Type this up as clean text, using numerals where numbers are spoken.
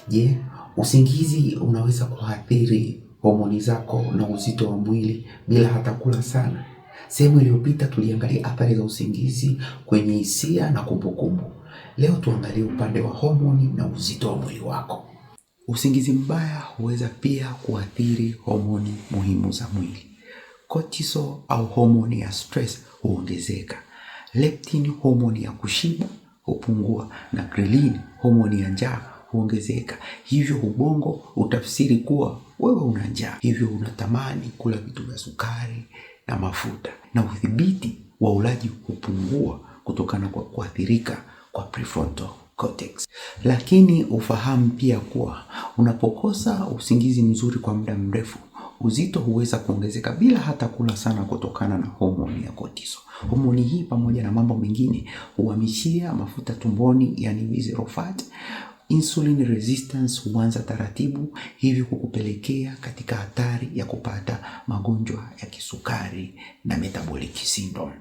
Je, usingizi unaweza kuathiri homoni zako na uzito wa mwili bila hata kula sana? Sehemu iliyopita tuliangalia athari za usingizi kwenye hisia na kumbukumbu. Leo tuangalie upande wa homoni na uzito wa mwili wako. Usingizi mbaya huweza pia kuathiri homoni muhimu za mwili. Cortisol au homoni ya stress huongezeka. Leptin, homoni ya kushiba, hupungua, na ghrelin, homoni ya njaa, huongezeka. Hivyo ubongo utafsiri kuwa wewe una njaa, hivyo unatamani kula vitu vya sukari na mafuta, na udhibiti wa ulaji hupungua kutokana kwa kuathirika kwa prefrontal cortex. Lakini ufahamu pia kuwa unapokosa usingizi mzuri kwa muda mrefu, uzito huweza kuongezeka bila hata kula sana kutokana na homoni ya cortisol. Homoni hii pamoja na mambo mengine huhamishia mafuta tumboni, yani visceral fat. Insulin resistance huanza taratibu, hivyo kukupelekea katika hatari ya kupata magonjwa ya kisukari na metabolic syndrome.